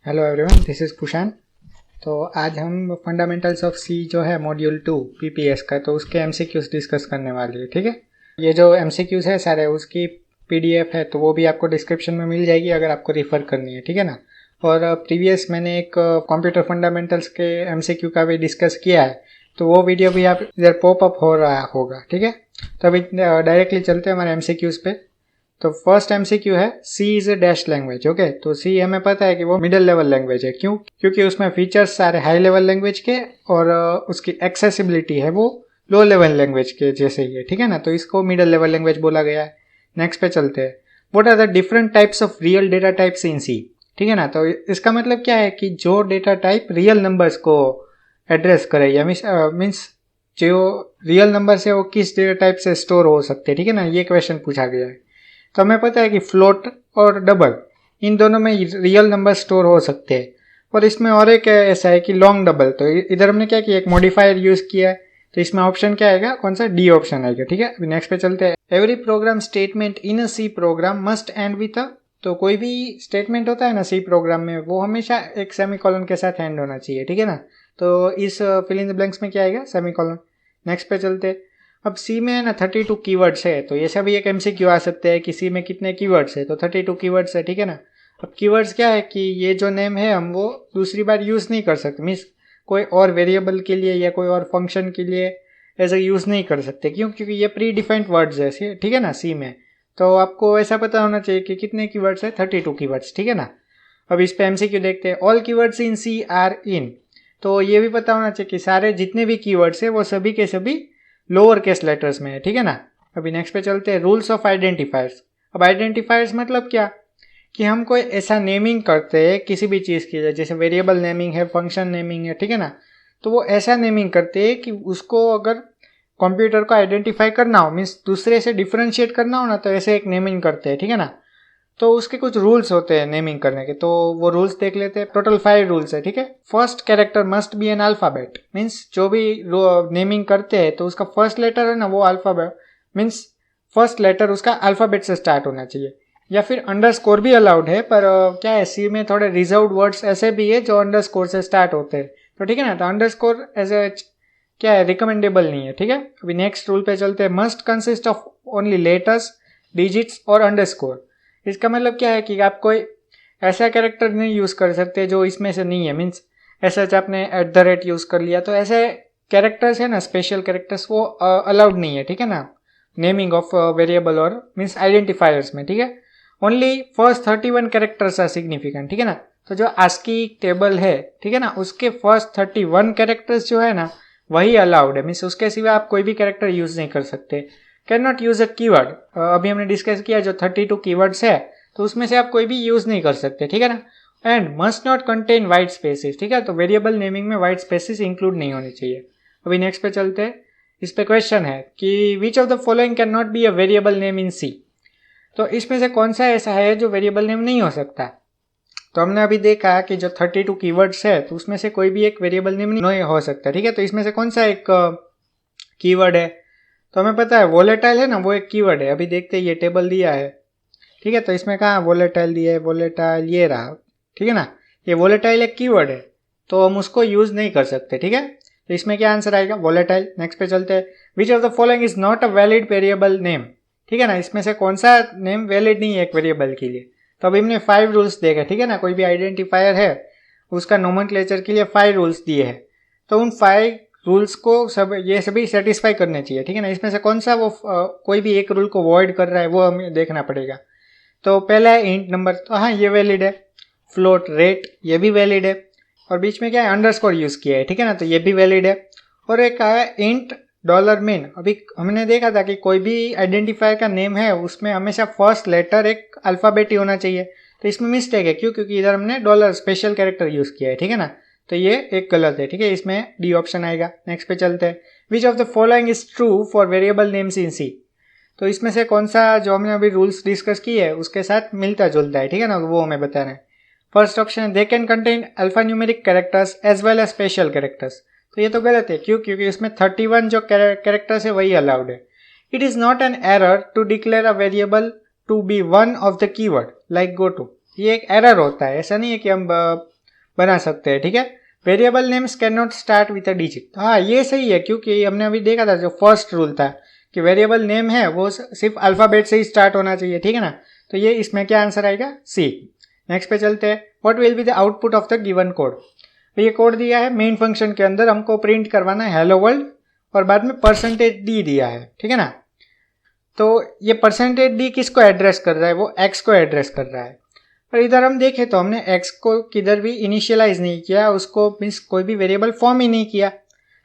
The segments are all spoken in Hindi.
Hello everyone, this is Kushan. तो आज हम फंडामेंटल्स ऑफ सी जो है मॉड्यूल 2 पीपीएस का, तो उसके एमसीक्यूज डिस्कस करने वाले हैं। ठीक है, ये जो एमसीक्यूज है सारे, उसकी पीडीएफ है तो वो भी आपको डिस्क्रिप्शन में मिल जाएगी अगर आपको रिफ़र करनी है। ठीक है ना। और प्रीवियस मैंने एक कंप्यूटर फंडामेंटल्स के एमसीक्यू का भी डिस्कस किया है, तो वो वीडियो भी आप इधर पॉप अप हो रहा होगा। ठीक है, तो अभी डायरेक्टली चलते हैं हमारे एमसीक्यूज पे। तो फर्स्ट एमसीक्यू है, C is a dash language. Okay, तो सी हमें पता है कि वो मिडिल लेवल लैंग्वेज है। क्यों? क्योंकि उसमें फीचर्स सारे हाई लेवल लैंग्वेज के और उसकी एक्सेसिबिलिटी है वो लो लेवल लैंग्वेज के जैसे ही है। ठीक है ना, तो इसको मिडिल लेवल लैंग्वेज बोला गया है। नेक्स्ट पे चलते हैं। What are the different types of real data types in C? ठीक है ना, तो इसका मतलब क्या है कि जो डेटा टाइप रियल नंबर्स को एड्रेस करे, या मीन्स जो रियल नंबर्स है वो किस डेटा टाइप से स्टोर हो सकते हैं। ठीक है ना, ये क्वेश्चन पूछा गया है। तो हमें पता है कि फ्लोट और डबल, इन दोनों में रियल नंबर स्टोर हो सकते हैं। और इसमें और एक ऐसा है कि लॉन्ग डबल। तो इधर हमने क्या किया, एक मॉडिफायर यूज किया है, तो इसमें ऑप्शन क्या आएगा, कौन सा? डी ऑप्शन आएगा। ठीक है, अभी नेक्स्ट पे चलते हैं। Every program statement in a C program must end with a, तो कोई भी स्टेटमेंट होता है ना सी प्रोग्राम में, वो हमेशा एक सेमीकोलन के साथ एंड होना चाहिए। ठीक है ना, तो इस फिल इन द ब्लैंक्स में क्या आएगा? सेमीकोलन। नेक्स्ट पे चलते हैं। अब सी में है ना 32 कीवर्ड्स है, तो ये सभी एक एमसीक्यू आ सकते हैं कि सी में कितने कीवर्ड्स है, तो 32 कीवर्ड्स है। ठीक है ना। अब कीवर्ड्स क्या है कि ये जो नेम है हम वो दूसरी बार यूज़ नहीं कर सकते, मीन्स कोई और वेरिएबल के लिए या कोई और फंक्शन के लिए ऐसा यूज़ नहीं कर सकते। क्यों? क्योंकि ये प्री डिफाइंड वर्ड्स है। ठीक है ना, सी में। तो आपको ऐसा पता होना चाहिए कि कितने कीवर्ड्स है, 32 कीवर्ड्स। ठीक है ना। अब इस पे एमसीक्यू देखते हैं। All keywords in C are in, तो ये भी पता होना चाहिए कि सारे जितने भी कीवर्ड्स है वो सभी के सभी लोअर केस लेटर्स में है। ठीक है ना। अभी नेक्स्ट पे चलते हैं। Rules of identifiers. अब आइडेंटिफायर्स मतलब क्या, कि हम कोई ऐसा नेमिंग करते हैं किसी भी चीज़ की, जैसे वेरिएबल नेमिंग है, फंक्शन नेमिंग है। ठीक है ना, तो वो ऐसा नेमिंग करते हैं कि उसको अगर कंप्यूटर को आइडेंटिफाई करना हो, मीन्स दूसरे से डिफ्रेंशिएट करना हो ना, तो ऐसे एक नेमिंग करते हैं। ठीक है ना, तो उसके कुछ रूल्स होते हैं नेमिंग करने के, तो वो रूल्स देख लेते हैं। टोटल 5 रूल्स है। ठीक है, first character must be an alphabet, means जो भी नेमिंग करते हैं तो उसका फर्स्ट लेटर है ना वो अल्फाबेट, मीन्स फर्स्ट लेटर उसका अल्फाबेट से स्टार्ट होना चाहिए। या फिर अंडरस्कोर भी अलाउड है, पर क्या है, सी में थोड़े रिजर्व्ड वर्ड्स ऐसे भी है जो अंडरस्कोर से स्टार्ट होते हैं। तो ठीक है ना, तो अंडरस्कोर एज ए क्या है, रिकमेंडेबल नहीं है। ठीक है, अभी नेक्स्ट रूल पे चलते हैं। Must consist of only letters, digits और अंडरस्कोर। इसका मतलब क्या है कि आप कोई ऐसा कैरेक्टर नहीं यूज़ कर सकते जो इसमें से नहीं है, मीन्स ऐसा आपने @ यूज़ कर लिया, तो ऐसे कैरेक्टर्स है ना, स्पेशल कैरेक्टर्स, वो अलाउड नहीं है। ठीक है ना, नेमिंग ऑफ वेरिएबल और मीन्स आइडेंटिफायर्स में। ठीक है, only first 31 characters are significant. ठीक है ना, तो जो आस्की टेबल है, ठीक है ना, उसके फर्स्ट 31 कैरेक्टर्स जो है ना वही अलाउड है, मीन्स उसके सिवा आप कोई भी कैरेक्टर यूज़ नहीं कर सकते। Can not use a keyword, अभी हमने डिस्कस किया जो 32 कीवर्ड्स है, तो उसमें से आप कोई भी यूज नहीं कर सकते। ठीक है ना, and must not contain white spaces. ठीक है, तो वेरिएबल नेमिंग में वाइट स्पेसिस इंक्लूड नहीं होनी चाहिए। अभी नेक्स्ट पे चलते हैं। इस पे क्वेश्चन है कि which of the following can not be a variable name in C, तो इसमें से कौन सा ऐसा है जो वेरिएबल नेम नहीं हो सकता। तो हमने अभी देखा कि जो 32 कीवर्ड्स है तो उसमें से कोई भी एक वेरिएबल नेम नहीं हो सकता। ठीक है, तो इसमें से कौन सा एक कीवर्ड है, तो हमें पता है वोलेटाइल है ना, वो एक कीवर्ड है। अभी देखते हैं, ये टेबल दिया है। ठीक है, तो इसमें कहाँ वोलेटाइल दिया है, वोलेटाइल ये रहा। ठीक है ना, ये वोलेटाइल एक कीवर्ड है, तो हम उसको यूज नहीं कर सकते। ठीक है, तो इसमें क्या आंसर आएगा, वोलेटाइल। नेक्स्ट पे चलते हैं। Which of the following is not a valid variable name. ठीक है ना, इसमें से कौन सा नेम वैलिड नहीं है एक वेरिएबल के लिए। तो अभी हमने 5 रूल्स देखे। ठीक है ना, कोई भी आइडेंटिफायर है उसका नोमेनक्लेचर के लिए 5 रूल्स दिए हैं, तो उन 5 रूल्स को ये सभी सेटिस्फाई करने चाहिए। ठीक है ना, इसमें से कौन सा वो कोई भी एक रूल को वॉइड कर रहा है वो हमें देखना पड़ेगा। तो पहला है इंट नंबर, तो हाँ ये वैलिड है। फ्लोट रेट, ये भी वैलिड है। और बीच में क्या है, अंडरस्कोर यूज़ किया है। ठीक है ना, तो ये भी वैलिड है। और एक है इंट $min। अभी हमने देखा था कि कोई भी आइडेंटिफायर का नेम है उसमें हमेशा फर्स्ट लेटर एक अल्फ़ाबेट ही होना चाहिए, तो इसमें मिस्टेक है। क्यों? क्योंकि इधर हमने डॉलर स्पेशल कैरेक्टर यूज़ किया है। ठीक है ना, तो ये एक गलत है। ठीक है, इसमें डी ऑप्शन आएगा। नेक्स्ट पे चलते हैं। Which of the following is true for variable names in C, तो इसमें से कौन सा जो हमने अभी रूल्स डिस्कस किए है उसके साथ मिलता जुलता है। ठीक है ना, वो हमें बताना है। First option, they can contain alpha numeric characters as well as special characters, तो ये तो गलत है। क्यों? क्योंकि इसमें 31 जो कैरेक्टर्स है वही अलाउड है। It is not an error to declare a variable to be one of the keyword like go to, ये एक एरर होता है, ऐसा नहीं है कि हम बना सकते हैं, ठीक है। Variable names can not start with a digit. हाँ ये सही है, क्योंकि हमने अभी देखा था जो फर्स्ट रूल था कि वेरिएबल नेम है वो सिर्फ अल्फ़ाबेट से ही स्टार्ट होना चाहिए, ठीक है ना। तो ये इसमें क्या आंसर आएगा, सी। नेक्स्ट पे चलते हैं, what will be the output of the given code. तो ये कोड दिया है मेन फंक्शन के अंदर, हमको प्रिंट करवाना है हेलो वर्ल्ड और बाद में %d दिया है, ठीक है ना। तो ये %d किसको एड्रेस कर रहा है, वो x को एड्रेस कर रहा है। और इधर हम देखें तो हमने x को किधर भी इनिशियलाइज नहीं किया, उसको मीन्स कोई भी वेरिएबल फॉर्म ही नहीं किया,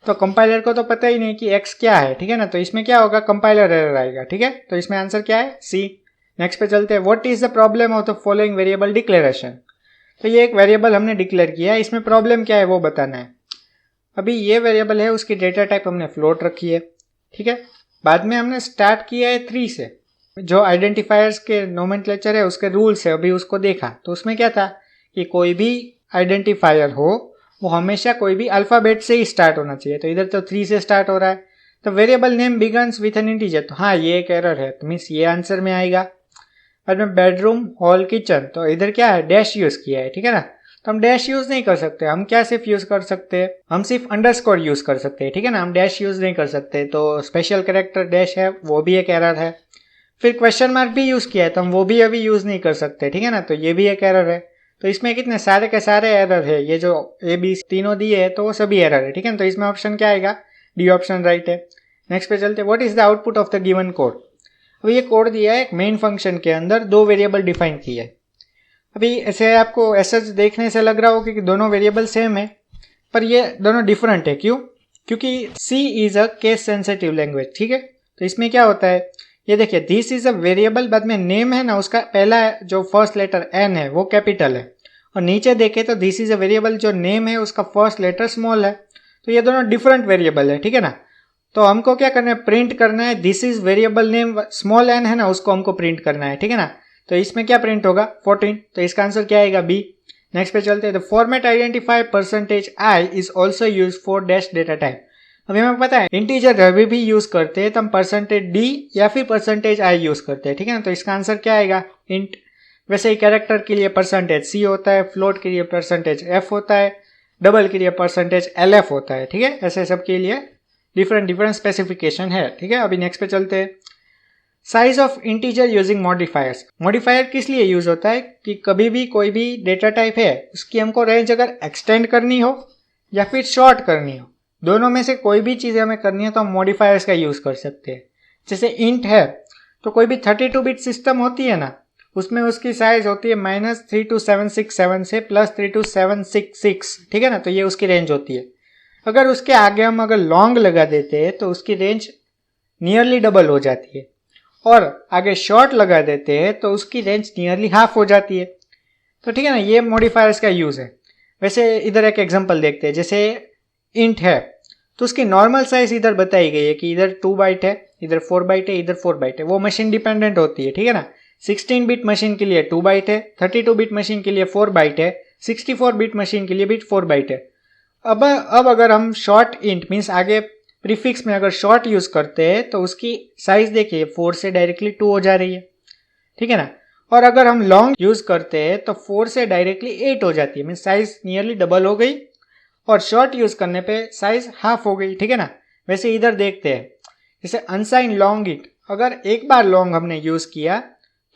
तो कंपाइलर को तो पता ही नहीं कि x क्या है, ठीक है ना। तो इसमें क्या होगा, कंपाइलर एरर आएगा, ठीक है। तो इसमें आंसर क्या है, सी। नेक्स्ट पे चलते हैं, what is the problem of the following variable declaration. तो ये एक वेरिएबल हमने डिक्लेयर किया है, इसमें प्रॉब्लम क्या है वो बताना है। अभी ये वेरिएबल है, उसकी डेटा टाइप हमने फ्लोट रखी है, ठीक है। बाद में हमने स्टार्ट किया है 3 से, जो आइडेंटिफायर्स के नोमेनक्लेचर है उसके रूल्स है, अभी उसको देखा तो उसमें क्या था कि कोई भी आइडेंटिफायर हो वो हमेशा कोई भी अल्फ़ाबेट से ही स्टार्ट होना चाहिए। तो इधर तो 3 से स्टार्ट हो रहा है, तो variable name begins with an integer, तो हाँ ये एक एरर है, तो मीन्स ये आंसर में आएगा। बाद में बेडरूम, हॉल, किचन, तो इधर क्या है, डैश यूज़ किया है, ठीक है ना। तो हम डैश यूज़ नहीं कर सकते, हम क्या सिर्फ यूज़ कर सकते हैं, हम सिर्फ अंडरस्कोर यूज़ कर सकते हैं, ठीक है ना। हम डैश यूज़ नहीं कर सकते, तो स्पेशल कैरेक्टर डैश है वो भी एक एरर है। फिर क्वेश्चन मार्क भी यूज़ किया है तो हम वो भी अभी यूज़ नहीं कर सकते, ठीक है ना। तो ये भी एक एरर है। तो इसमें कितने सारे के सारे एरर है, ये जो ए बी तीनों दिए है तो वो सभी एरर है, ठीक है ना। तो इसमें ऑप्शन क्या आएगा, डी ऑप्शन राइट है। नेक्स्ट पे चलते, what is the output of the given code. अभी ये कोड दिया है एक मेन फंक्शन के अंदर, 2 वेरिएबल डिफाइन किए है। अभी ऐसे आपको ऐसा देखने से लग रहा हो कि दोनों वेरिएबल सेम है, पर ये दोनों डिफरेंट है। क्यों, क्योंकि C is a case sensitive language, ठीक है। तो इसमें क्या होता है, ये देखिए दिस इज अ वेरिएबल, बाद में नेम है ना उसका पहला जो फर्स्ट लेटर एन है वो कैपिटल है, और नीचे देखे तो दिस इज अ वेरिएबल जो नेम है उसका फर्स्ट लेटर स्मॉल है। तो ये दोनों डिफरेंट वेरिएबल है, ठीक है ना। तो हमको क्या करना है, प्रिंट करना है this is variable name small n है ना उसको हमको प्रिंट करना है, ठीक है ना। तो इसमें क्या प्रिंट होगा 14, तो इसका आंसर क्या आएगा, बी। नेक्स्ट पे चलते हैं, the format identify %i is also use for dash data type. अभी हमें पता है इंटीजर अभी भी यूज करते हैं तो हम %d या फिर %i यूज करते हैं, ठीक है ना। तो इसका आंसर क्या आएगा, इंट। वैसे ही कैरेक्टर के लिए %c होता है, फ्लोट के लिए %f होता है, डबल के लिए %lf होता है, ठीक है। ऐसे सब के लिए डिफरेंट स्पेसिफिकेशन है, ठीक है। अभी नेक्स्ट पे चलते हैं, size of integer using modifiers. Modifier किस लिए यूज होता है कि कभी भी कोई भी डेटा टाइप है उसकी हमको रेंज अगर एक्सटेंड करनी हो या फिर शॉर्ट करनी हो, दोनों में से कोई भी चीज़ हमें करनी है तो हम मॉडिफायर्स का यूज़ कर सकते हैं। जैसे इंट है तो कोई भी 32 बिट सिस्टम होती है ना, उसमें उसकी साइज होती है -32767 से +32766, ठीक है ना। तो ये उसकी रेंज होती है। अगर उसके आगे हम अगर लॉन्ग लगा देते हैं तो उसकी रेंज नियरली डबल हो जाती है, और आगे शॉर्ट लगा देते हैं तो उसकी रेंज नियरली हाफ हो जाती है। तो ठीक है ना, ये मॉडिफायर्स का यूज़ है। वैसे इधर एक एग्जांपल देखते हैं, जैसे इंट है तो उसकी नॉर्मल साइज इधर बताई गई है कि इधर 2 बाइट है, इधर 4 बाइट है, इधर 4 बाइट है, वो मशीन डिपेंडेंट होती है, ठीक है ना। 16 बिट मशीन के लिए 2 बाइट है, 32 बिट मशीन के लिए 4 बाइट है, 64 बिट मशीन के लिए भी 4 बाइट है। अब अगर हम शॉर्ट इंट मीन्स आगे प्रीफिक्स में अगर शॉर्ट यूज करते हैं तो उसकी साइज देखिए 4 से डायरेक्टली 2 हो जा रही है, ठीक है ना। और अगर हम लॉन्ग यूज करते हैं तो 4 से डायरेक्टली 8 हो जाती है, मीन्स साइज नियरली डबल हो गई, और शॉर्ट यूज करने पे साइज हाफ हो गई, ठीक है ना। वैसे इधर देखते हैं, जैसे अनसाइन लॉन्ग इंट, अगर एक बार लॉन्ग हमने यूज किया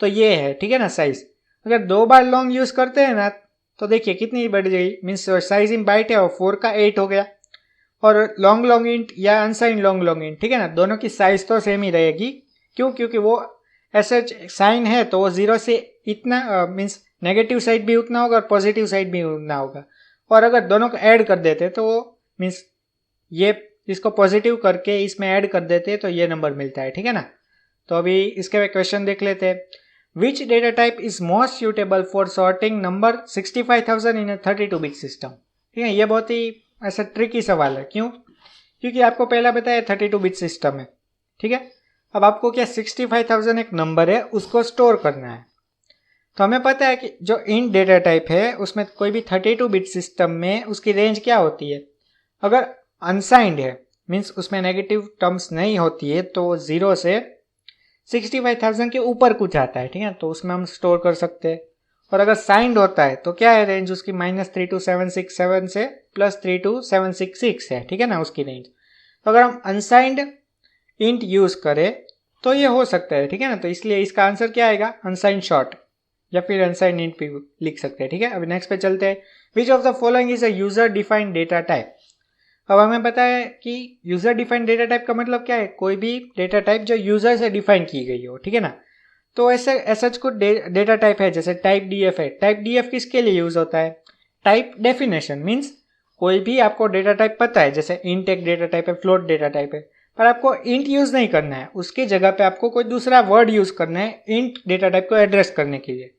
तो ये है, ठीक है ना साइज। अगर 2 बार लॉन्ग यूज करते हैं ना तो देखिए कितनी बढ़ गई, मीन्स साइज इन बाइट है और 4 का 8 हो गया। और लॉन्ग इंट या अनसाइन लॉन्ग इंट, ठीक है ना, दोनों की साइज तो सेम ही रहेगी। क्यों, क्योंकि वो ऐसा साइन है तो वो 0 से इतना मीन्स नेगेटिव साइड भी उतना होगा और पॉजिटिव साइड भी उतना होगा। और अगर दोनों को ऐड कर देते तो वो मीन्स ये इसको पॉजिटिव करके इसमें ऐड कर देते तो ये नंबर मिलता है, ठीक है ना। तो अभी इसके क्वेश्चन देख लेते हैं। Which data type is most suitable for sorting number 65,000 in 32 bit system. ठीक है, ये बहुत ही ऐसा ट्रिकी सवाल है। क्यों, क्योंकि आपको पहला बताया 32 बिट सिस्टम है, ठीक है। अब आपको क्या 65,000 एक नंबर है उसको स्टोर करना है। तो हमें पता है कि जो इंट डेटा टाइप है उसमें कोई भी 32 बिट सिस्टम में उसकी रेंज क्या होती है, अगर अनसाइंड है मीन्स उसमें नेगेटिव टर्म्स नहीं होती है तो 0 से 65,000 के ऊपर कुछ आता है, ठीक है, तो उसमें हम स्टोर कर सकते हैं। और अगर साइंड होता है तो क्या है रेंज उसकी -32767 से +32766 है, ठीक है ना उसकी रेंज। तो अगर हम अनसाइंड इंट यूज करें तो ये हो सकता है, ठीक है ना। तो इसलिए इसका आंसर क्या आएगा, अनसाइंड शॉर्ट या फिर अनसाइंड इंट भी लिख सकते हैं, ठीक है। अभी नेक्स्ट पे चलते हैं। Which of the following is a user defined data type. अब हमें पता है कि यूजर डिफाइंड डेटा टाइप का मतलब क्या है, कोई भी डेटा टाइप जो यूजर से डिफाइन की गई हो, ठीक है ना। तो ऐसा कुछ डेटा टाइप है, जैसे टाइप डीएफ है। टाइप डीएफ किसके लिए यूज होता है, टाइप डेफिनेशन मीन्स कोई भी आपको डेटा टाइप पता है, जैसे इंट एक डेटा टाइप है, फ्लोट डेटा टाइप है, पर आपको इंट यूज नहीं करना है, उसकी जगह पे आपको कोई दूसरा वर्ड यूज करना है इंट डेटा टाइप को एड्रेस करने के लिए।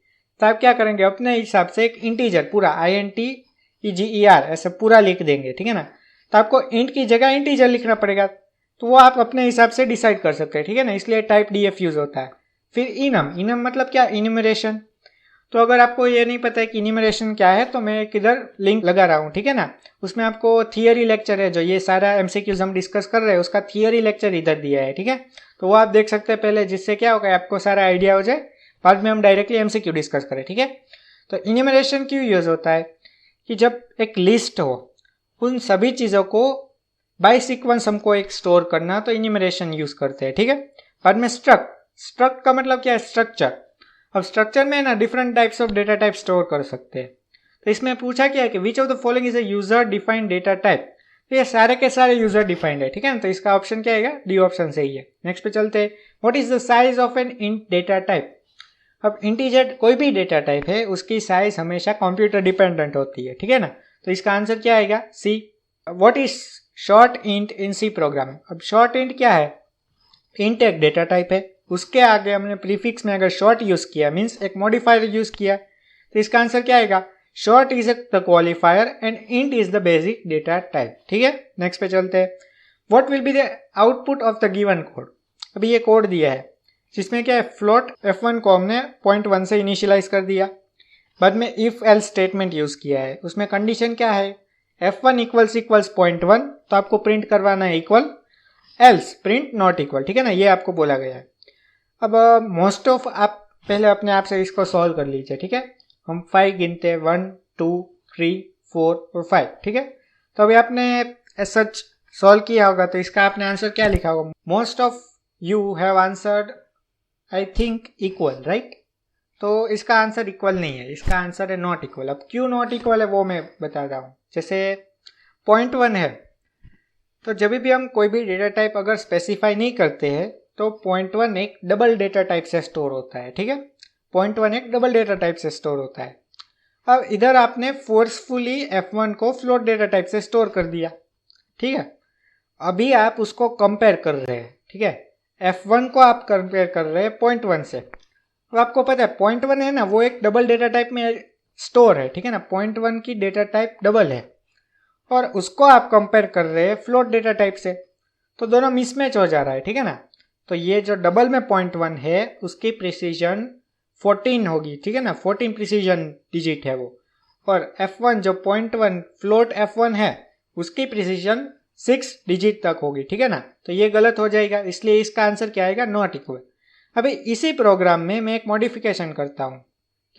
तो आप क्या करेंगे, अपने हिसाब से एक इंटीजर पूरा INTEGER ऐसे पूरा लिख देंगे, ठीक है ना। तो आपको इंट की जगह इंटीजर लिखना पड़ेगा, तो वो आप अपने हिसाब से डिसाइड कर सकते हैं, ठीक है ना। इसलिए टाइप डीएफ यूज होता है। फिर इनम मतलब क्या, इन्यूमरेशन। तो अगर आपको ये नहीं पता है कि इन्यूमरेशन क्या है तो मैं किधर लिंक लगा रहा हूँ, ठीक है ना। उसमें आपको थियरी लेक्चर है, जो ये सारा एमसीक्यूज हम डिस्कस कर रहे हैं उसका थियरी लेक्चर इधर दिया है, ठीक है। तो वो आप देख सकते हैं पहले, जिससे क्या होगा आपको सारा आइडिया हो जाए, बाद में हम डायरेक्टली एमसीक्यू डिस्कस करें, ठीक है। तो इन्यूमरेशन क्यों यूज होता है कि जब एक लिस्ट हो उन सभी चीज़ों को बाय सीक्वेंस हमको एक स्टोर करना, तो इन्यूमरेशन यूज करते हैं, ठीक है। बाद में स्ट्रक्ट का मतलब क्या है, स्ट्रक्चर। अब स्ट्रक्चर में ना different types of data type store कर सकते हैं। तो इसमें पूछा क्या है कि which of the following is a user defined data type. तो ये सारे के सारे यूजर डिफाइंड है, ठीक है ना। तो इसका ऑप्शन क्या आएगा, डी ऑप्शन सही है। नेक्स्ट पे चलते हैं। What is the size of an int data type. अब इंटीजर कोई भी डेटा टाइप है उसकी साइज हमेशा कंप्यूटर डिपेंडेंट होती है, ठीक है ना। तो इसका आंसर क्या आएगा, C. What is short int in C program. अब शॉर्ट इंट क्या है, इंट एक डेटा टाइप है, उसके आगे हमने प्रीफिक्स में अगर शॉर्ट यूज किया मीन्स एक मॉडिफायर यूज किया, तो इसका आंसर क्या आएगा, short is the qualifier and int is the basic data type, ठीक है। नेक्स्ट पे चलते हैं। What will be the output of the given code. अभी ये कोड दिया है जिसमें क्या है, फ्लोट f1 को हमने 0.1 से इनिशियलाइज कर दिया, बाद में इफ एल्स स्टेटमेंट यूज किया है, उसमें कंडीशन क्या है, f1 इक्वल्स 0.1 तो आपको प्रिंट करवाना है equal, else print not equal, ठीक है ना, ये आपको बोला गया है। अब मोस्ट ऑफ आप पहले अपने आप से इसको सॉल्व कर लीजिए, ठीक है। हम 5 गिनते हैं, 1 2 3 4 और 5, ठीक है। तो अभी आपने सच सॉल्व किया होगा तो इसका आपने आंसर क्या लिखा होगा, most of you have answered I think equal, right. तो इसका आंसर इक्वल नहीं है, इसका आंसर है नॉट इक्वल। अब क्यों नॉट इक्वल है वो मैं बता रहा हूँ। जैसे 0.1 है, तो जब भी हम कोई भी डेटा टाइप अगर स्पेसिफाई नहीं करते हैं तो 0.1 एक डबल डेटा टाइप से स्टोर होता है, ठीक है। 0.1 एक डबल डेटा टाइप से स्टोर होता है। अब इधर आपने फोर्सफुली f1 को फ्लोट डेटा टाइप से स्टोर कर दिया, ठीक है। अभी आप उसको कंपेयर कर रहे हैं, ठीक है। f1 को आप कंपेयर कर रहे हैं 0.1 से। अब आपको पता है 0.1 है ना, वो एक डबल डेटा टाइप में स्टोर है, ठीक है ना। 0.1 की डेटा टाइप डबल है और उसको आप कंपेयर कर रहे हैं फ्लोट डेटा टाइप से, तो दोनों मिसमैच हो जा रहा है, ठीक है ना। तो ये जो डबल में 0.1 है उसकी प्रिसीजन 14 होगी, ठीक है ना, 14 प्रिसीजन डिजिट है वो। और f1 जो 0.1 फ्लोट f1 है उसकी प्रिसीजन 6 डिजिट तक होगी, ठीक है ना। तो ये गलत हो जाएगा, इसलिए इसका आंसर क्या आएगा, नॉट इक्वल। अभी इसी प्रोग्राम में मैं एक मॉडिफिकेशन करता हूँ।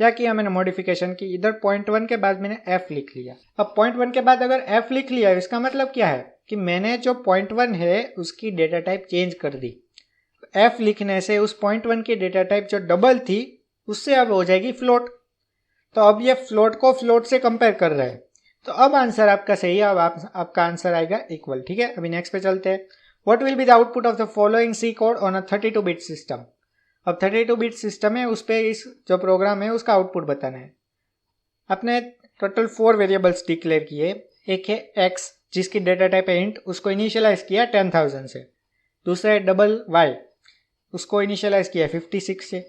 क्या किया मैंने, मॉडिफिकेशन की, इधर 0.1 के बाद मैंने f लिख लिया। अब 0.1 के बाद अगर f लिख लिया इसका मतलब क्या है कि मैंने जो 0.1 है उसकी डेटा टाइप चेंज कर दी। f लिखने से उस 0.1 की डेटा टाइप जो डबल थी उससे अब हो जाएगी फ्लोट। तो अब ये फ्लोट को फ्लोट से कंपेयर कर रहे हैं, तो अब आंसर आपका सही है। अब आपका आंसर आएगा इक्वल, ठीक है। अभी नेक्स्ट पे चलते हैं। What will be the output of the following C code on a 32 bit system. अब 32 बिट सिस्टम है, उस पर इस जो प्रोग्राम है उसका आउटपुट बताना है। आपने टोटल 4 वेरिएबल्स डिक्लेयर किए। एक है x जिसकी डेटा टाइप है इंट, उसको इनिशियलाइज किया 10,000 से। दूसरा है डबल y, उसको इनिशियलाइज किया 56 से।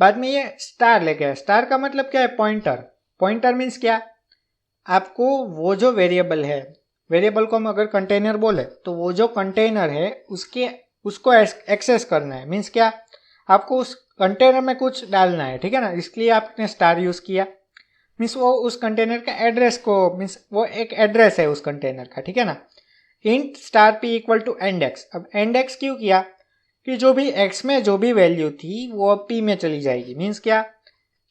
बाद में ये स्टार लेके आया। स्टार का मतलब क्या है, पॉइंटर। पॉइंटर मीन्स क्या, आपको वो जो वेरिएबल है, वेरिएबल को हम अगर कंटेनर बोले तो वो जो कंटेनर है उसको एक्सेस करना है। मीन्स क्या, आपको उस कंटेनर में कुछ डालना है, ठीक है ना, इसलिए आपने स्टार यूज किया। मीन्स वो उस कंटेनर का एड्रेस को, मीन्स वो एक एड्रेस है उस कंटेनर का, ठीक है ना। Int star p equal to and x. अब एंड एक्स क्यों किया कि जो भी x में जो भी वैल्यू थी वो p में चली जाएगी। मीन्स क्या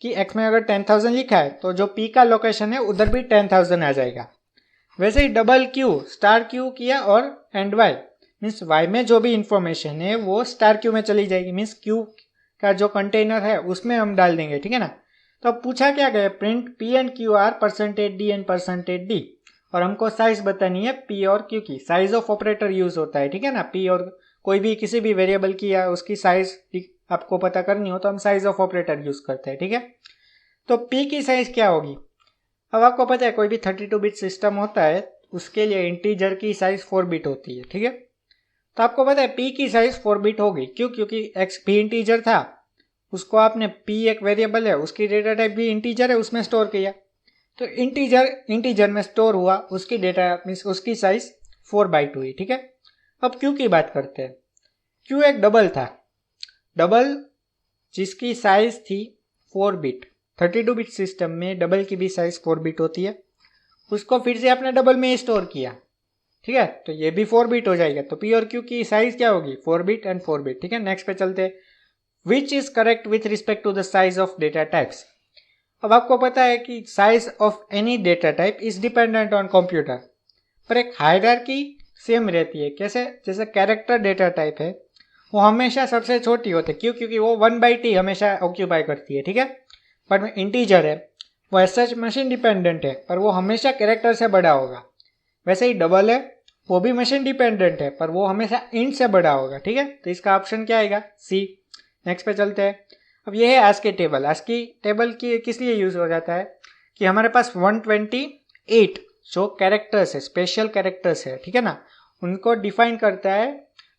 कि x में अगर 10,000 लिखा है तो जो p का लोकेशन है उधर भी 10,000 आ जाएगा। वैसे ही डबल क्यू स्टार क्यू किया और एंड y मीन्स y में जो भी इंफॉर्मेशन है वो स्टार क्यू में चली जाएगी, मीन्स क्यू का जो कंटेनर है उसमें हम डाल देंगे, ठीक है ना। तो अब पूछा क्या गया, print p and q are %d and %d, और हमको साइज बतानी है p और q की। साइज ऑफ ऑपरेटर यूज होता है, ठीक है ना। p और कोई भी किसी भी वेरिएबल की या उसकी साइज आपको पता करनी हो तो हम साइज ऑफ ऑपरेटर यूज करते हैं, ठीक है। तो p की साइज क्या होगी, अब आपको पता है कोई भी 32 बिट सिस्टम होता है उसके लिए इंटीजर की साइज 4 बिट होती है, ठीक है। तो आपको पता है p की साइज 4 बिट होगी, क्यों, क्योंकि x भी इंटीजर था, उसको आपने p एक वेरिएबल है उसकी डेटा टाइप भी इंटीजर है उसमें स्टोर किया, तो इंटीजर में स्टोर हुआ, उसकी डेटा मीन्स उसकी साइज 4 बाइट हुई, ठीक है। अब q की बात करते हैं। q एक डबल था, डबल जिसकी साइज थी 4 बिट। 32 बिट सिस्टम में डबल की भी साइज 4 बिट होती है, उसको फिर से आपने डबल में स्टोर किया, ठीक है, तो ये भी 4 बिट हो जाएगा। तो p और q की साइज क्या होगी, 4 बिट एंड 4 बिट, ठीक है। नेक्स्ट पे चलते हैं, which is correct with respect to the size of data types. अब आपको पता है कि size of any data type is dependent on computer, पर एक हायरार्की सेम रहती है। कैसे, जैसे कैरेक्टर डेटा टाइप है वो हमेशा सबसे छोटी होती है, क्यों, क्योंकि वो 1 बाइट ही हमेशा ऑक्यूपाई करती है, ठीक है। बट इंटीजर है वो एज सच मशीन डिपेंडेंट है पर वो हमेशा कैरेक्टर से बड़ा होगा। वैसे ही डबल है वो भी मशीन डिपेंडेंट है पर वो हमेशा इंट से बड़ा होगा, ठीक है। तो इसका ऑप्शन क्या आएगा, सी। नेक्स्ट पे चलते हैं। अब ये है आस्की टेबल। आस्की टेबल की किस लिए यूज हो जाता है कि हमारे पास 128 जो कैरेक्टर्स है, स्पेशल कैरेक्टर्स है, ठीक है ना, उनको डिफाइन करता है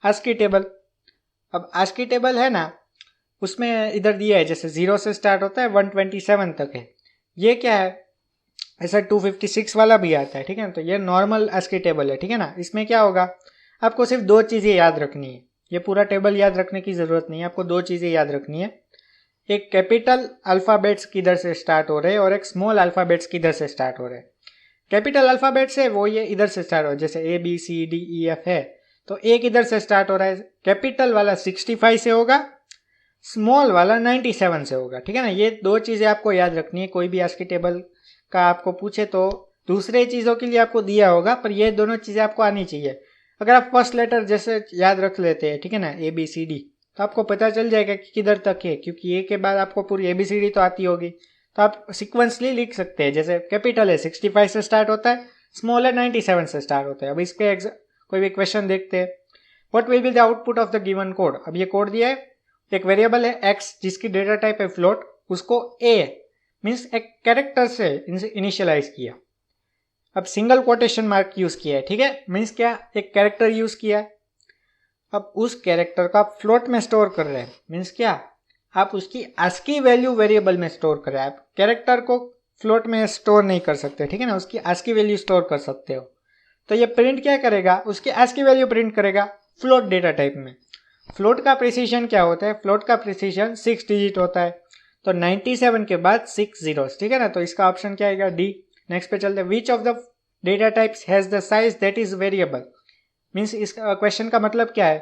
आस्की टेबल। अब आस्की टेबल है ना, उसमें इधर दिया है जैसे 0 से स्टार्ट होता है 127 तक है। ये क्या है, ऐसा 256 वाला भी आता है, ठीक है ना। तो ये नॉर्मल आस्की टेबल है, ठीक है ना। इसमें क्या होगा, आपको सिर्फ 2 चीज़ें याद रखनी है, ये पूरा टेबल याद रखने की ज़रूरत नहीं है, आपको 2 चीज़ें याद रखनी है। एक कैपिटल अल्फ़ाबेट्स किधर से स्टार्ट हो रहे हैं और एक स्मॉल अल्फ़ाबेट्स किधर से स्टार्ट हो रहे हैं। कैपिटल अल्फ़ाबेट्स है वो ये इधर से स्टार्ट हो, जैसे ABCDEF है तो एक इधर से स्टार्ट हो रहा है, कैपिटल वाला 65 से होगा, स्मॉल वाला 97 से होगा, ठीक है ना। ये 2 चीज़ें आपको याद रखनी है। कोई भी आस्की टेबल का आपको पूछे तो दूसरे चीज़ों के लिए आपको दिया होगा पर ये दोनों चीज़ें आपको आनी चाहिए। अगर आप फर्स्ट लेटर जैसे याद रख लेते हैं, ठीक है ना, ABCD, तो आपको पता चल जाएगा कि किधर तक है, क्योंकि ए के बाद आपको पूरी ABCD तो आती होगी, तो आप सिक्वेंसली लिख सकते हैं। जैसे कैपिटल है 65 से स्टार्ट होता है, स्मॉल है 97 से स्टार्ट होता है। अब इसके कोई भी क्वेश्चन देखते हैं, what will be the output of the given code. अब ये कोड दिया है, एक वेरिएबल है x जिसकी डेटा टाइप है फ्लोट, उसको a मीन्स एक कैरेक्टर से इनिशियलाइज किया। अब सिंगल कोटेशन मार्क यूज किया है, ठीक है, मीन्स क्या, एक कैरेक्टर यूज किया है। अब उस कैरेक्टर का फ्लोट में स्टोर कर रहे हैं, मीन्स क्या, आप उसकी आस्की वैल्यू वेरिएबल में स्टोर कर रहे हैं। आप कैरेक्टर को फ्लोट में स्टोर नहीं कर सकते, ठीक है ना, उसकी आस्की वैल्यू स्टोर कर सकते हो। तो ये प्रिंट क्या करेगा, उसकी आस्की वैल्यू प्रिंट करेगा फ्लोट डेटा टाइप में। फ्लोट का प्रिसीजन क्या होता है, फ्लोट का प्रिसीजन 6 डिजिट होता है, तो 97 के बाद 6 जीरोस, ठीक है ना। तो इसका ऑप्शन क्या आएगा, डी। नेक्स्ट पे चलते हैं, which of the data types has the size that is variable. Means इस क्वेश्चन का मतलब क्या है,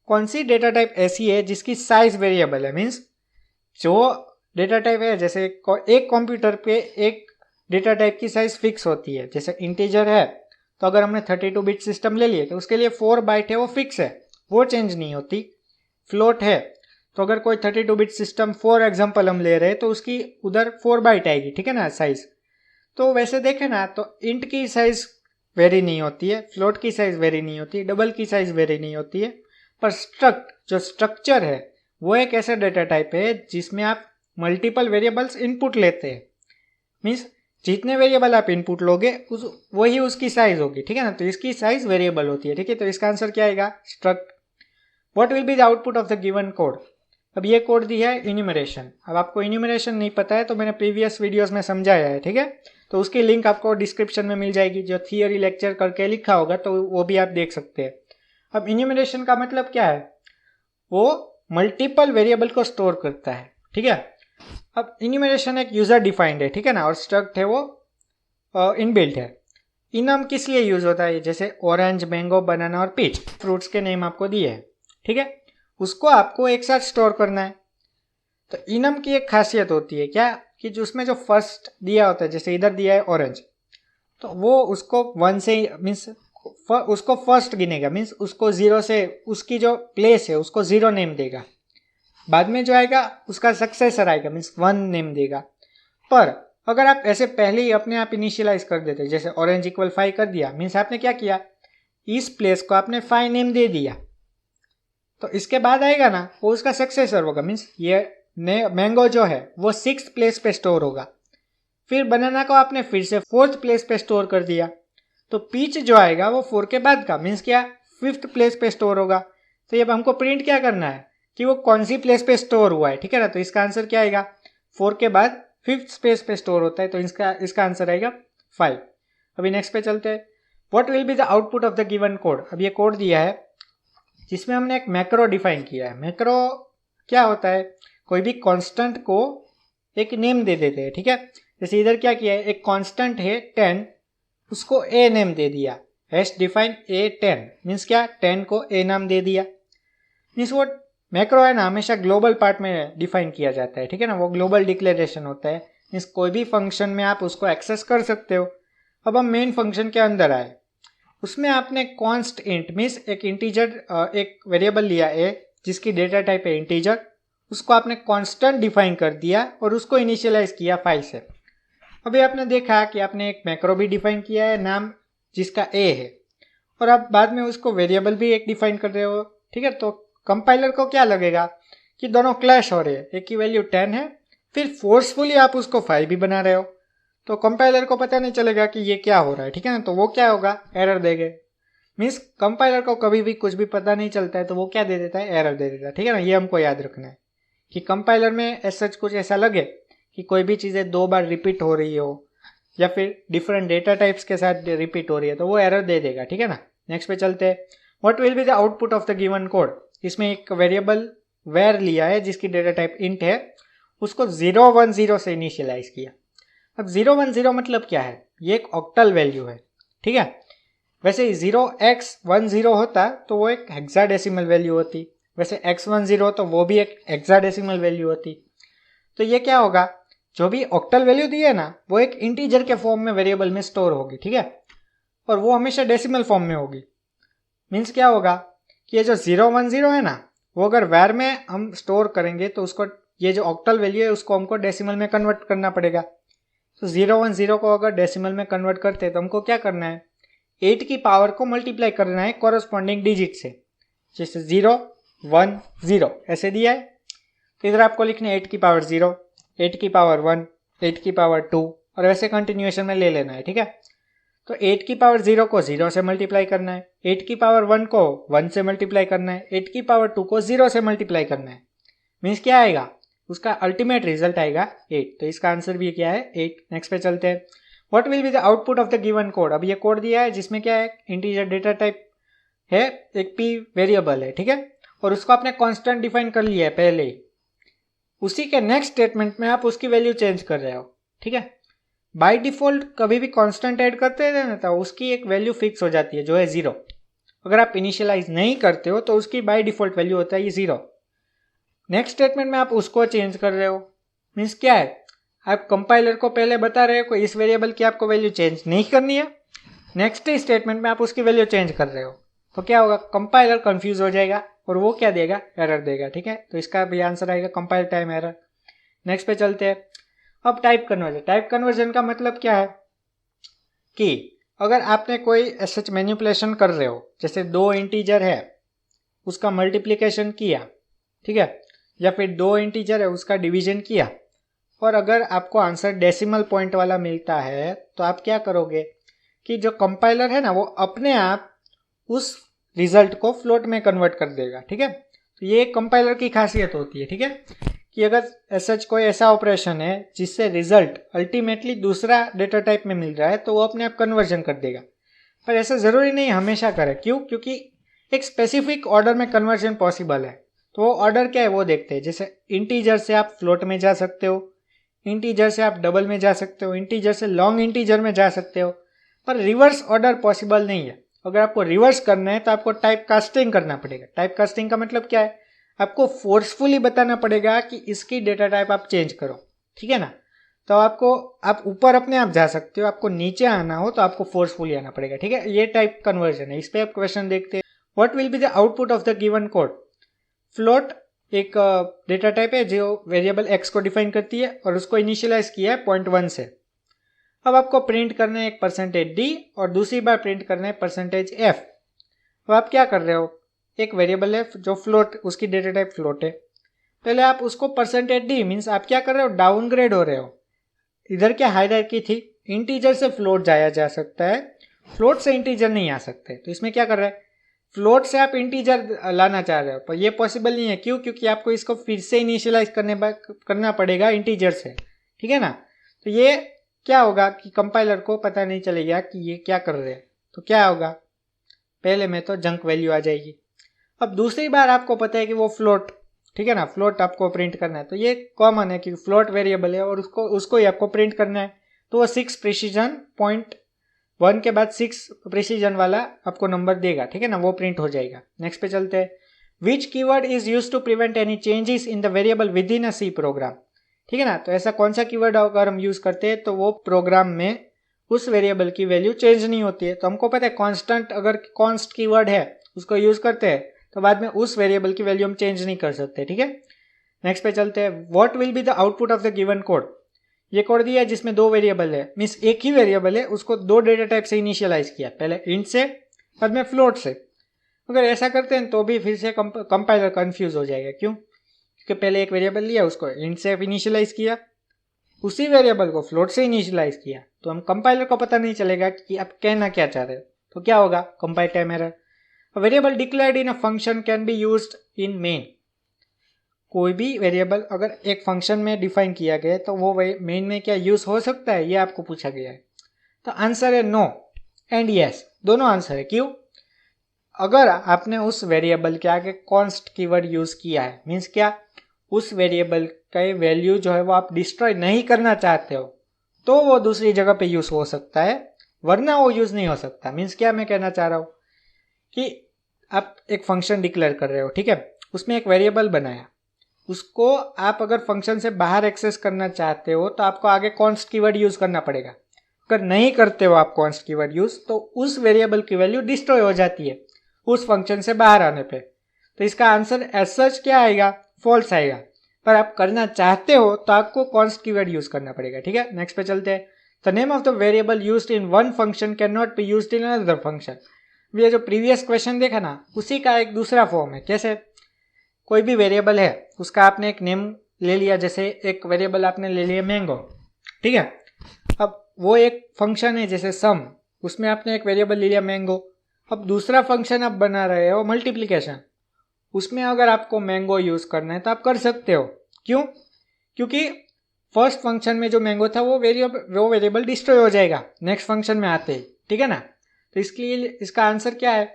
कौन सी डेटा टाइप ऐसी है जिसकी साइज वेरिएबल है। मीन्स जो डेटा टाइप है, जैसे एक कंप्यूटर पे एक डेटा टाइप की साइज फिक्स होती है, जैसे इंटीजर है तो अगर हमने 32 बिट सिस्टम ले लिए तो उसके लिए 4 बाइट है वो फिक्स है, वो चेंज नहीं होती। फ्लोट है तो अगर कोई 32 बिट सिस्टम फॉर एग्जांपल हम ले रहे हैं तो उसकी उधर 4 बाइट आएगी, ठीक है ना, साइज। तो वैसे देखें ना तो इंट की साइज वेरी नहीं होती है, फ्लोट की साइज वेरी नहीं होती है, डबल की साइज वेरी नहीं होती है, पर स्ट्रक्ट जो स्ट्रक्चर है वो एक ऐसा डेटा टाइप है जिसमें आप मल्टीपल वेरिएबल्स इनपुट लेते हैं। मीन्स जितने वेरिएबल आप इनपुट लोगे वही उसकी साइज होगी, ठीक है ना, तो इसकी साइज वेरिएबल होती है, ठीक है। तो इसका आंसर क्या आएगा, struct. What will be the output of the given code. अब ये कोड दिया है इन्यूमरेशन। अब आपको इन्यूमरेशन नहीं पता है तो मैंने प्रीवियस वीडियोस में समझाया है, ठीक है, तो उसकी लिंक आपको डिस्क्रिप्शन में मिल जाएगी, जो थियरी लेक्चर करके लिखा होगा तो वो भी आप देख सकते हैं। अब इन्यूमरेशन का मतलब क्या है, वो मल्टीपल वेरिएबल को स्टोर करता है, ठीक है। अब इन्यूमरेशन एक यूजर डिफाइंड है, ठीक है ना, और स्ट्रक्ट है वो इनबिल्ट है। इनम किस लिए यूज होता है, जैसे ऑरेंज, मैंगो, बनाना और पीच फ्रूट्स के नेम आपको दिए हैं, ठीक है, उसको आपको एक साथ स्टोर करना है। तो इनम की एक खासियत होती है क्या कि जो उसमें जो फर्स्ट दिया होता है, जैसे इधर दिया है ऑरेंज, तो वो उसको 1 से मीन्स उसको फर्स्ट गिनेगा, मीन्स उसको 0 से उसकी जो प्लेस है उसको 0 नेम देगा। बाद में जो आएगा उसका सक्सेसर आएगा, मीन्स 1 नेम देगा। पर अगर आप ऐसे पहले ही अपने आप इनिशियलाइज कर देते, जैसे ऑरेंज इक्वल 5 कर दिया, मीन्स आपने क्या किया, इस प्लेस को आपने 5 नेम दे दिया, तो इसके बाद आएगा ना वो उसका सक्सेसर होगा, मीन्स ये मैंगो जो है वो 6th प्लेस पे स्टोर होगा। फिर बनाना को आपने फिर से 4th प्लेस पे स्टोर कर दिया, तो पीच जो आएगा वो 4 के बाद का, मीन्स क्या 5th प्लेस पे स्टोर होगा। तो ये हमको प्रिंट क्या करना है कि वो कौन सी प्लेस पे स्टोर हुआ है, ठीक है ना। तो इसका आंसर क्या आएगा, 4 के बाद 5th स्पेस पे स्टोर होता है, तो इसका आंसर आएगा 5। अभी नेक्स्ट पे चलते हैं। What will be the output of the given code. अब ये कोड दिया है जिसमें हमने एक मैक्रो डिफाइन किया है। मैक्रो क्या होता है, कोई भी कांस्टेंट को एक नेम दे देते हैं, ठीक है। जैसे इधर क्या किया है, एक कांस्टेंट है 10, उसको ए नेम दे दिया, हैश डिफाइन A10, मीन्स क्या 10 को ए नाम दे दिया। मीन्स वो मैक्रो है ना हमेशा ग्लोबल पार्ट में डिफाइन किया जाता है, ठीक है ना, वो ग्लोबल डिक्लेरेशन होता है। मीन्स कोई भी फंक्शन में आप उसको एक्सेस कर सकते हो। अब हम मेन फंक्शन के अंदर आए, उसमें आपने कॉन्स्ट इंट मीन्स एक इंटीजर एक वेरिएबल लिया ए जिसकी डेटा टाइप है इंटीजर, उसको आपने कांस्टेंट डिफाइन कर दिया और उसको इनिशियलाइज किया 5 से। अभी आपने देखा कि आपने एक मैक्रो भी डिफाइन किया है नाम जिसका ए है, और आप बाद में उसको वेरिएबल भी एक डिफाइन कर रहे हो, ठीक है। तो कंपाइलर को क्या लगेगा कि दोनों क्लैश हो रहे हैं, एक की वैल्यू 10 है फिर फोर्सफुली आप उसको 5 भी बना रहे हो, तो कंपाइलर को पता नहीं चलेगा कि ये क्या हो रहा है, ठीक है ना। तो वो क्या होगा, एरर देंगे। मीन्स कंपाइलर को कभी भी कुछ भी पता नहीं चलता है तो वो क्या दे देता है, एरर दे देता है, ठीक है ना। ये हमको याद रखना है कि कंपाइलर में ऐसा कुछ ऐसा लगे कि कोई भी चीज़ें 2 बार रिपीट हो रही हो या फिर डिफरेंट डेटा टाइप्स के साथ रिपीट हो रही है तो वो एरर दे देगा, ठीक है ना। नेक्स्ट पे चलते हैं। What will be the output of the given code. इसमें एक वेरिएबल वेर लिया है जिसकी डेटा टाइप इंट है, उसको 010 से इनिशियलाइज किया। अब 010 मतलब क्या है, ये एक ऑक्टल वैल्यू है, ठीक है। वैसे 0x10 होता तो वो एक हेक्साडेसिमल वैल्यू होती, वैसे x10 तो वो भी एक हेक्साडेसिमल वैल्यू होती। तो ये क्या होगा, जो भी ऑक्टल वैल्यू दी है ना वो एक इंटीजर के फॉर्म में वेरिएबल में स्टोर होगी, ठीक है, और वो हमेशा डेसिमल फॉर्म में होगी। मीन्स क्या होगा कि ये जो 010 है ना वो अगर वैर में हम स्टोर करेंगे तो उसको ये जो ऑक्टल वैल्यू है उसको हमको डेसिमल में कन्वर्ट करना पड़ेगा। तो 010 को अगर डेसिमल में कन्वर्ट करते हैं तो हमको क्या करना है, 8 की पावर को मल्टीप्लाई करना है कॉरस्पॉन्डिंग डिजिट से, जैसे 0 1 0 ऐसे दिया है। तो इधर आपको लिखना है 8 की पावर 0, 8 की पावर 1, 8 की पावर 2 और वैसे कंटिन्यूएशन में ले लेना है, ठीक है। तो 8 की पावर 0 को 0 से मल्टीप्लाई करना है, 8 की पावर 1 को 1 से मल्टीप्लाई करना है, 8 की पावर 2 को 0 से मल्टीप्लाई करना है। मीन्स क्या आएगा, उसका अल्टीमेट रिजल्ट आएगा 8। तो इसका आंसर भी क्या है 8। नेक्स्ट पे चलते हैं। What will be the output of the given code. अब ये कोड दिया है जिसमें क्या है, इंटीजर डेटा टाइप है, एक p वेरिएबल है, ठीक है, और उसको आपने कांस्टेंट डिफाइन कर लिया है पहले ही। उसी के नेक्स्ट स्टेटमेंट में आप उसकी वैल्यू चेंज कर रहे हो, ठीक है। बाय डिफॉल्ट कभी भी कांस्टेंट ऐड करते हैं ना तो उसकी एक वैल्यू फिक्स हो जाती है जो है 0। अगर आप इनिशियलाइज नहीं करते हो तो उसकी बाय डिफॉल्ट वैल्यू होता है ये 0। नेक्स्ट स्टेटमेंट में आप उसको चेंज कर रहे हो। मीन्स क्या है, आप कंपाइलर को पहले बता रहे हो कि इस वेरिएबल की आपको वैल्यू चेंज नहीं करनी है, नेक्स्ट स्टेटमेंट में आप उसकी वैल्यू चेंज कर रहे हो, तो क्या होगा, कंपाइलर कंफ्यूज हो जाएगा और वो क्या देगा, एरर देगा, ठीक है। तो इसका भी आंसर आएगा कंपाइल टाइम एरर। नेक्स्ट पे चलते हैं। अब टाइप कन्वर्जन। टाइप कन्वर्जन का मतलब क्या है कि अगर आपने कोई सच मैनिपुलेशन कर रहे हो, जैसे 2 इंटीजर है उसका मल्टीप्लिकेशन किया, ठीक है, या फिर 2 इंटीजर है उसका डिवीजन किया, और अगर आपको आंसर डेसिमल पॉइंट वाला मिलता है तो आप क्या करोगे कि जो कंपाइलर है ना वो अपने आप उस रिजल्ट को फ्लोट में कन्वर्ट कर देगा, ठीक है। तो ये कंपाइलर की खासियत होती है, ठीक है, कि अगर सच कोई ऐसा ऑपरेशन है जिससे रिजल्ट अल्टीमेटली दूसरा डेटा टाइप में मिल रहा है तो वो अपने आप कन्वर्जन कर देगा। पर ऐसा ज़रूरी नहीं हमेशा करे, क्यों, क्योंकि एक स्पेसिफिक ऑर्डर में कन्वर्जन पॉसिबल है। तो वो ऑर्डर क्या है वो देखते हैं। जैसे इंटीजर से आप फ्लोट में जा सकते हो, इंटीजर से आप डबल में जा सकते हो, इंटीजर से लॉन्ग इंटीजर में जा सकते हो, पर रिवर्स ऑर्डर पॉसिबल नहीं है। अगर आपको रिवर्स करना है तो आपको टाइप कास्टिंग करना पड़ेगा। टाइप कास्टिंग का मतलब क्या है, आपको फोर्सफुली बताना पड़ेगा कि इसकी डेटा टाइप आप चेंज करो, ठीक है ना। तो आप ऊपर अपने आप जा सकते हो, आपको नीचे आना हो तो आपको फोर्सफुली आना पड़ेगा, ठीक है। ये टाइप कन्वर्जन है। इस पे आप क्वेश्चन देखते हैं, what will be the output of the given code. Float एक डेटा टाइप है जो वेरिएबल एक्स को डिफाइन करती है और उसको इनिशियलाइज किया है 0.1 से। अब आपको प्रिंट करना है एक %d और दूसरी बार प्रिंट करना है %f। अब आप क्या कर रहे हो, एक वेरिएबल है जो फ्लोट, उसकी डेटा टाइप फ्लोट है। पहले आप उसको %d मीन्स आप क्या कर रहे हो, डाउनग्रेड हो रहे हो। इधर क्या हायरार्की थी, इंटीजर से फ्लोट जाया जा सकता है, फ्लोट से इंटीजर नहीं आ सकते। तो इसमें क्या कर रहे हैं, फ्लोट से आप इंटीजर लाना चाह रहे हो, पर ये पॉसिबल नहीं है। क्यों? क्योंकि आपको इसको फिर से इनिशियलाइज करना पड़ेगा इंटीजर से, ठीक है ना। तो ये क्या होगा कि कंपाइलर को पता नहीं चलेगा कि ये क्या कर रहे हैं। तो क्या होगा, पहले में तो जंक वैल्यू आ जाएगी। अब दूसरी बार आपको पता है कि वो फ्लोट, ठीक है ना, फ्लोट आपको प्रिंट करना है। तो ये कॉमन है कि फ्लोट वेरिएबल है और उसको ही आपको प्रिंट करना है। तो वो 6 प्रिसीजन 0.1 के बाद 6 प्रिसीजन वाला आपको नंबर देगा, ठीक है ना, वो प्रिंट हो जाएगा। नेक्स्ट पे चलते हैं, which keyword is use to prevent any changes in the variable within a C program, ठीक है ना। तो ऐसा कौन सा कीवर्ड अगर हम यूज करते हैं तो वो प्रोग्राम में उस वेरिएबल की वैल्यू चेंज नहीं होती है। तो हमको पता है कांस्टेंट, अगर कॉन्स्ट कीवर्ड है उसको यूज करते हैं तो बाद में उस वेरिएबल की वैल्यू हम चेंज नहीं कर सकते, ठीक है। नेक्स्ट पे चलते हैं, what will be the output of the given code. ये कोड दिया है जिसमें 2 वेरिएबल है, मीन्स एक ही वेरिएबल है, उसको 2 डेटा टाइप से इनिशियलाइज किया, पहले इंट से बाद में फ्लोट से। अगर ऐसा करते हैं तो भी फिर से कंपाइलर कंफ्यूज हो जाएगा। क्यों? क्योंकि पहले एक वेरिएबल लिया, उसको इंट से इनिशियलाइज किया, उसी वेरिएबल को फ्लोट से इनिशियलाइज किया, तो हम कंपाइलर को पता नहीं चलेगा कि आप कहना क्या चाह रहे हो। तो क्या होगा, compile time error. A variable declared in a function can be used in main। कोई भी वेरिएबल अगर एक फंक्शन में डिफाइन किया गया तो वो मेन में क्या यूज हो सकता है, ये आपको पूछा गया है। तो आंसर है नो एंड यस, दोनों आंसर है। क्यों? अगर आपने उस वेरिएबल के आगे कॉन्स्ट कीवर्ड यूज किया है, मीन्स क्या, उस वेरिएबल का वैल्यू जो है वो आप डिस्ट्रॉय नहीं करना चाहते हो, तो वो दूसरी जगह पे यूज हो सकता है, वरना वो यूज नहीं हो सकता। मीन्स क्या मैं कहना चाह रहा हूँ कि आप एक फंक्शन डिक्लेयर कर रहे हो, ठीक है, उसमें एक वेरिएबल बनाया, उसको आप अगर फंक्शन से बाहर एक्सेस करना चाहते हो तो आपको आगे कॉन्स्ट कीवर्ड यूज करना पड़ेगा। अगर नहीं करते हो आप कॉन्स्ट कीवर्ड यूज तो उस वेरिएबल की वैल्यू डिस्ट्रॉय हो जाती है उस फंक्शन से बाहर आने पे। तो इसका आंसर एज सच क्या आएगा, फॉल्स आएगा। पर आप करना चाहते हो तो आपको कॉन्स्ट कीवर्ड यूज करना पड़ेगा, ठीक है। नेक्स्ट पे चलते हैं, the name of the variable used in one function can not be used in another function. ये जो प्रीवियस क्वेश्चन देखा ना, उसी का एक दूसरा फॉर्म है। कैसे, कोई भी वेरिएबल है, उसका आपने एक नेम ले लिया, जैसे एक वेरिएबल आपने ले लिया मैंगो, ठीक है। अब वो एक फंक्शन है जैसे सम, उसमें आपने एक वेरिएबल ले लिया मैंगो। अब दूसरा फंक्शन आप बना रहे हो मल्टीप्लिकेशन, उसमें अगर आपको मैंगो यूज करना है तो आप कर सकते हो। क्यों? क्योंकि फर्स्ट फंक्शन में जो मैंगो था वो वेरिएबल डिस्ट्रॉय हो जाएगा नेक्स्ट फंक्शन में आते ही, ठीक है ना। तो इसके लिए इसका आंसर क्या है,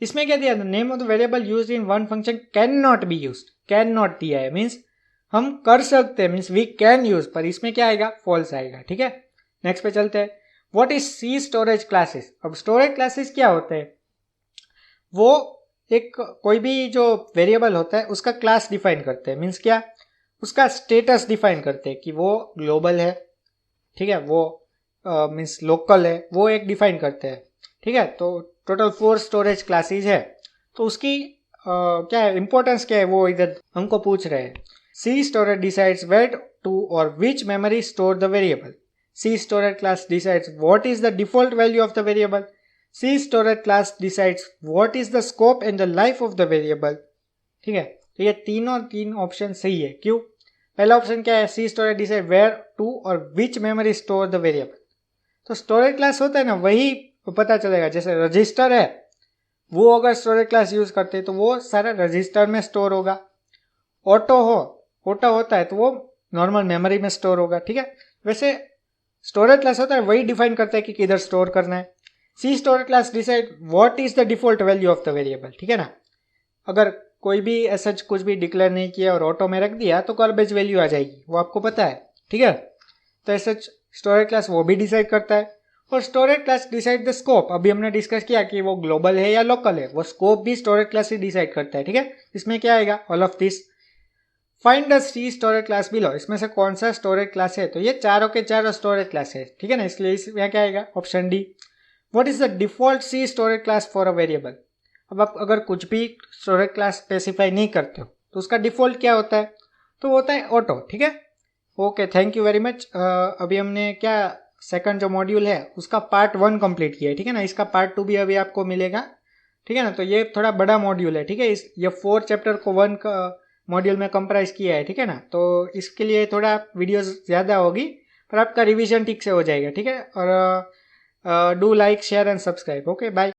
इसमें क्या दिया, name of the variable used in one function can not be used, can not दिया है, मीन्स हम कर सकते हैं, मीन्स वी कैन यूज, पर इसमें क्या आएगा, फॉल्स आएगा, ठीक है। नेक्स्ट पे चलते हैं, what is C storage classes. अब स्टोरेज क्लासेस क्या होते हैं, वो एक कोई भी जो वेरिएबल होता है उसका क्लास डिफाइन करते हैं, मीन्स क्या, उसका स्टेटस डिफाइन करते हैं कि वो ग्लोबल है, ठीक है, वो मीन्स लोकल है, वो एक डिफाइन करते हैं, ठीक है। तो टोटल 4 स्टोरेज क्लासेस है। तो उसकी क्या है, इंपॉर्टेंस क्या है, वो इधर हमको पूछ रहे हैं। C storage decides where to और which memory store the variable. C storage class decides what is the default value of the variable. C storage class decides what is the scope and the life of the variable, ठीक है। तो ये तीन ऑप्शन सही है। क्यों? पहला ऑप्शन क्या है, C storage decide where to और which memory store the variable. तो स्टोरेज क्लास होता है ना, वही पता चलेगा। जैसे रजिस्टर है, वो अगर स्टोरेज क्लास यूज करते हैं तो वो सारा रजिस्टर में स्टोर होगा। ऑटो होता है तो वो नॉर्मल मेमोरी में स्टोर होगा, ठीक है। वैसे स्टोरेज क्लास होता है वही डिफाइन करता है कि किधर स्टोर करना है। C storage class decide what is the default value of the variable, ठीक है ना। अगर कोई भी ऐसा कुछ भी डिक्लेयर नहीं किया और ऑटो में रख दिया तो गार्बेज वैल्यू आ जाएगी, वो आपको पता है, ठीक है। तो ऐसा स्टोरेज क्लास वो भी डिसाइड करता है। और storage class decide the scope. अभी हमने डिस्कस किया कि वो ग्लोबल है या लोकल है, वो स्कोप भी स्टोरेज क्लास ही डिसाइड करता है, ठीक है। इसमें क्या आएगा, all of this. Find the C storage class below, इसमें से कौन सा स्टोरेज क्लास है, तो ये चारों के चारों स्टोरेज क्लास है, ठीक है ना, इसलिए इसमें क्या आएगा, option D. What is the default C storage class for a variable. अब आप अगर कुछ भी स्टोरेज क्लास स्पेसिफाई नहीं करते हो तो उसका डिफॉल्ट क्या होता है, तो वो होता है ऑटो, ठीक है। Okay, thank you very much. अभी हमने क्या सेकंड जो मॉड्यूल है उसका पार्ट 1 कंप्लीट किया है, ठीक है ना। इसका पार्ट 2 भी अभी आपको मिलेगा, ठीक है ना। तो ये थोड़ा बड़ा मॉड्यूल है, ठीक है। ये 4 चैप्टर को 1 मॉड्यूल में कंप्राइज किया है, ठीक है ना। तो इसके लिए थोड़ा वीडियोस ज़्यादा होगी, पर आपका रिवीजन ठीक से हो जाएगा, ठीक है। और do like share and subscribe. Okay, bye.